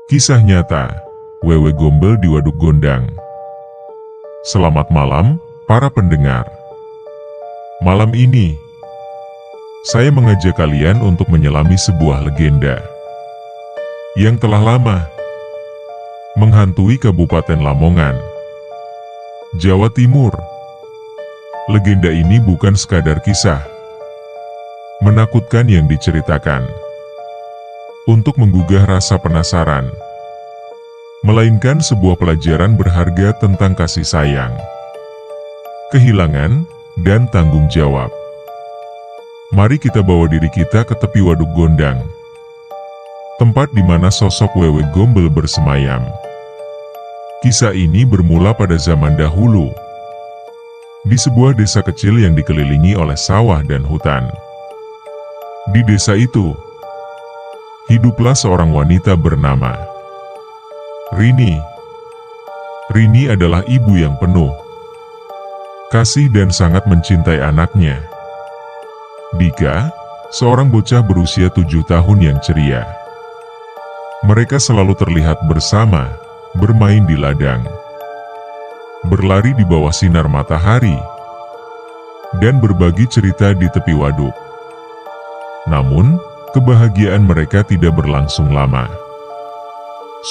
Kisah nyata, Wewe Gombel di Waduk Gondang. Selamat malam, para pendengar. Malam ini, saya mengajak kalian untuk menyelami sebuah legenda yang telah lama menghantui Kabupaten Lamongan, Jawa Timur. Legenda ini bukan sekadar kisah menakutkan yang diceritakan untuk menggugah rasa penasaran, melainkan sebuah pelajaran berharga tentang kasih sayang, kehilangan, dan tanggung jawab. Mari kita bawa diri kita ke tepi Waduk Gondang, tempat di mana sosok Wewe Gombel bersemayam. Kisah ini bermula pada zaman dahulu, di sebuah desa kecil yang dikelilingi oleh sawah dan hutan. Di desa itu, hiduplah seorang wanita bernama Rini. Rini adalah ibu yang penuh kasih dan sangat mencintai anaknya, Dika, seorang bocah berusia 7 tahun yang ceria. Mereka selalu terlihat bersama, bermain di ladang, berlari di bawah sinar matahari, dan berbagi cerita di tepi waduk. Namun, kebahagiaan mereka tidak berlangsung lama.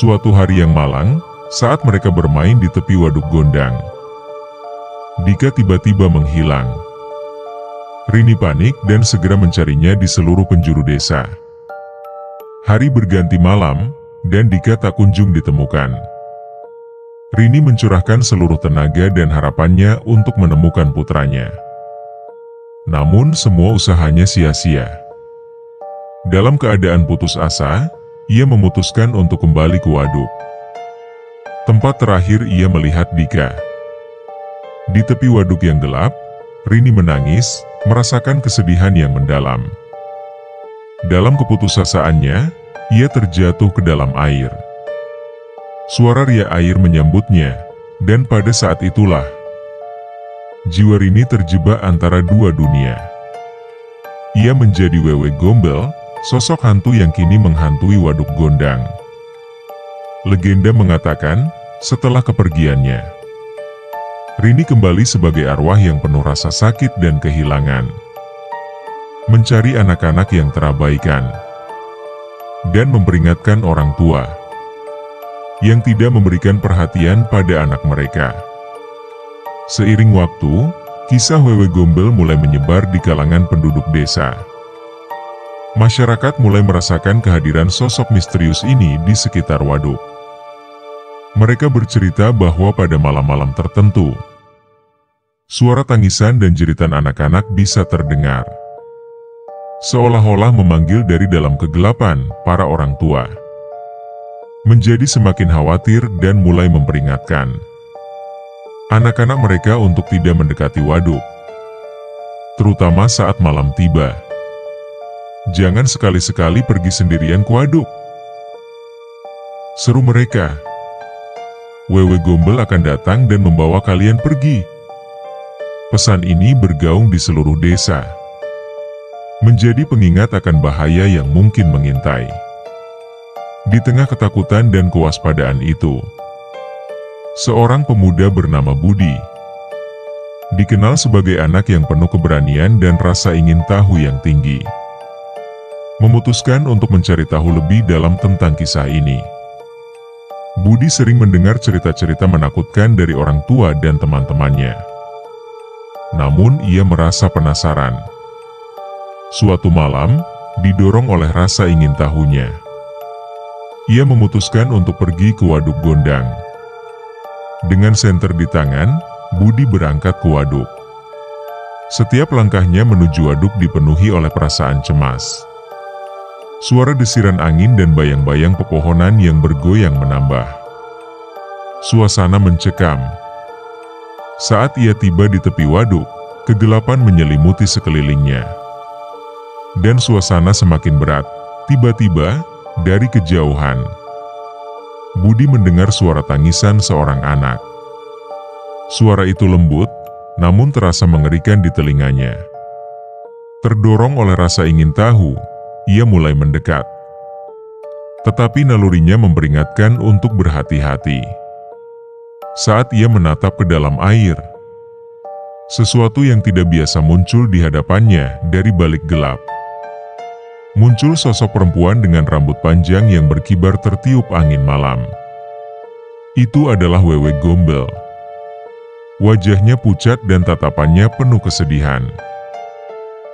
Suatu hari yang malang, saat mereka bermain di tepi Waduk Gondang, Dika tiba-tiba menghilang. Rini panik dan segera mencarinya di seluruh penjuru desa. Hari berganti malam, dan Dika tak kunjung ditemukan. Rini mencurahkan seluruh tenaga dan harapannya untuk menemukan putranya. Namun semua usahanya sia-sia. Dalam keadaan putus asa, ia memutuskan untuk kembali ke waduk. Tempat terakhir ia melihat Dika. Di tepi waduk yang gelap, Rini menangis, merasakan kesedihan yang mendalam. Dalam keputusasaannya, ia terjatuh ke dalam air. Suara riak air menyambutnya, dan pada saat itulah, jiwa Rini terjebak antara dua dunia. Ia menjadi Wewe Gombel, sosok hantu yang kini menghantui Waduk Gondang. Legenda mengatakan, setelah kepergiannya, Rini kembali sebagai arwah yang penuh rasa sakit dan kehilangan, mencari anak-anak yang terabaikan, dan memperingatkan orang tua yang tidak memberikan perhatian pada anak mereka. Seiring waktu, kisah Wewe Gombel mulai menyebar di kalangan penduduk desa. Masyarakat mulai merasakan kehadiran sosok misterius ini di sekitar waduk. Mereka bercerita bahwa pada malam-malam tertentu, suara tangisan dan jeritan anak-anak bisa terdengar, seolah-olah memanggil dari dalam kegelapan para orang tua. Menjadi semakin khawatir dan mulai memperingatkan anak-anak mereka untuk tidak mendekati waduk, terutama saat malam tiba. Jangan sekali-sekali pergi sendirian ke waduk, seru mereka. Wewe Gombel akan datang dan membawa kalian pergi. Pesan ini bergaung di seluruh desa, menjadi pengingat akan bahaya yang mungkin mengintai. Di tengah ketakutan dan kewaspadaan itu, seorang pemuda bernama Budi, dikenal sebagai anak yang penuh keberanian dan rasa ingin tahu yang tinggi, memutuskan untuk mencari tahu lebih dalam tentang kisah ini. Budi sering mendengar cerita-cerita menakutkan dari orang tua dan teman-temannya. Namun ia merasa penasaran. Suatu malam, didorong oleh rasa ingin tahunya, ia memutuskan untuk pergi ke Waduk Gondang. Dengan senter di tangan, Budi berangkat ke waduk. Setiap langkahnya menuju waduk dipenuhi oleh perasaan cemas. Suara desiran angin dan bayang-bayang pepohonan yang bergoyang menambah suasana mencekam. Saat ia tiba di tepi waduk, kegelapan menyelimuti sekelilingnya, dan suasana semakin berat. Tiba-tiba, dari kejauhan, Budi mendengar suara tangisan seorang anak. Suara itu lembut, namun terasa mengerikan di telinganya. Terdorong oleh rasa ingin tahu, ia mulai mendekat. Tetapi nalurinya memperingatkan untuk berhati-hati. Saat ia menatap ke dalam air, sesuatu yang tidak biasa muncul di hadapannya dari balik gelap. Muncul sosok perempuan dengan rambut panjang yang berkibar tertiup angin malam. Itu adalah Wewe Gombel. Wajahnya pucat dan tatapannya penuh kesedihan.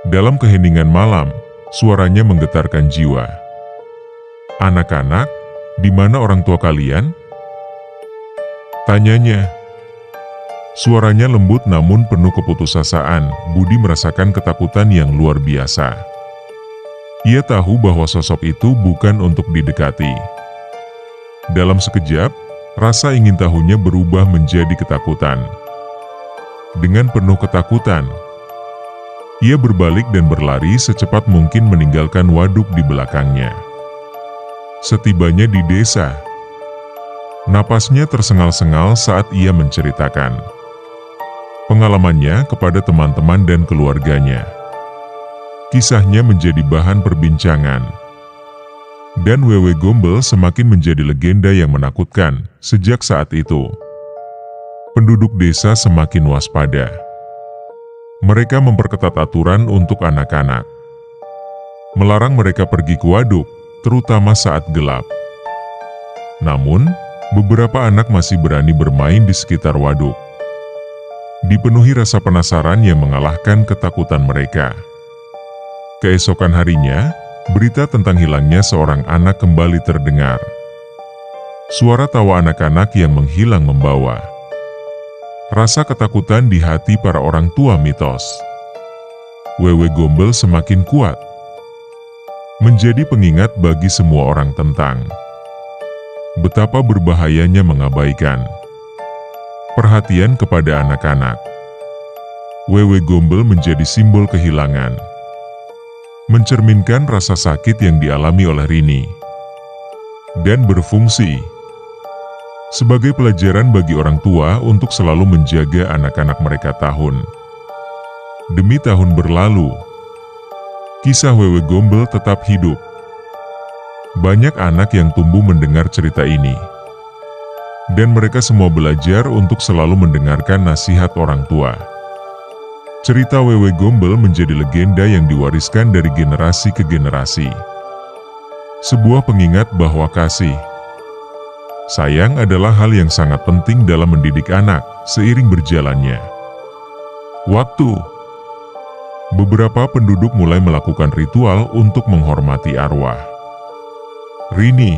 Dalam keheningan malam, suaranya menggetarkan jiwa. "Anak-anak, di mana orang tua kalian?" tanyanya. Suaranya lembut namun penuh keputusasaan. Budi merasakan ketakutan yang luar biasa. Ia tahu bahwa sosok itu bukan untuk didekati. Dalam sekejap, rasa ingin tahunya berubah menjadi ketakutan. Dengan penuh ketakutan, ia berbalik dan berlari secepat mungkin meninggalkan waduk di belakangnya. Setibanya di desa, napasnya tersengal-sengal saat ia menceritakan pengalamannya kepada teman-teman dan keluarganya. Kisahnya menjadi bahan perbincangan, dan Wewe Gombel semakin menjadi legenda yang menakutkan. Sejak saat itu, penduduk desa semakin waspada. Mereka memperketat aturan untuk anak-anak, melarang mereka pergi ke waduk, terutama saat gelap. Namun, beberapa anak masih berani bermain di sekitar waduk. Dipenuhi rasa penasaran yang mengalahkan ketakutan mereka. Keesokan harinya, berita tentang hilangnya seorang anak kembali terdengar. Suara tawa anak-anak yang menghilang membawa rasa ketakutan di hati para orang tua mitos. Wewe Gombel semakin kuat, menjadi pengingat bagi semua orang tentang betapa berbahayanya mengabaikan perhatian kepada anak-anak. Wewe Gombel menjadi simbol kehilangan, mencerminkan rasa sakit yang dialami oleh Rini, dan berfungsi sebagai pelajaran bagi orang tua untuk selalu menjaga anak-anak mereka. Tahun demi tahun berlalu, kisah Wewe Gombel tetap hidup. Banyak anak yang tumbuh mendengar cerita ini, dan mereka semua belajar untuk selalu mendengarkan nasihat orang tua. Cerita Wewe Gombel menjadi legenda yang diwariskan dari generasi ke generasi. Sebuah pengingat bahwa kasih sayang adalah hal yang sangat penting dalam mendidik anak. Seiring berjalannya waktu, beberapa penduduk mulai melakukan ritual untuk menghormati arwah Rini.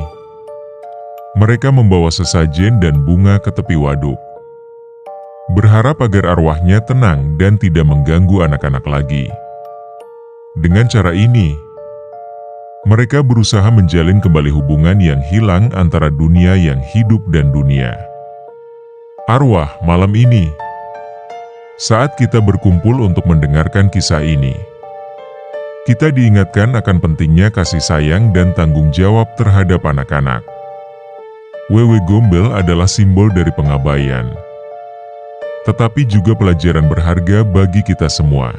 Mereka membawa sesajen dan bunga ke tepi waduk, berharap agar arwahnya tenang dan tidak mengganggu anak-anak lagi. Dengan cara ini, mereka berusaha menjalin kembali hubungan yang hilang antara dunia yang hidup dan dunia arwah. Malam ini, saat kita berkumpul untuk mendengarkan kisah ini, kita diingatkan akan pentingnya kasih sayang dan tanggung jawab terhadap anak-anak. Wewe Gombel adalah simbol dari pengabaian, tetapi juga pelajaran berharga bagi kita semua.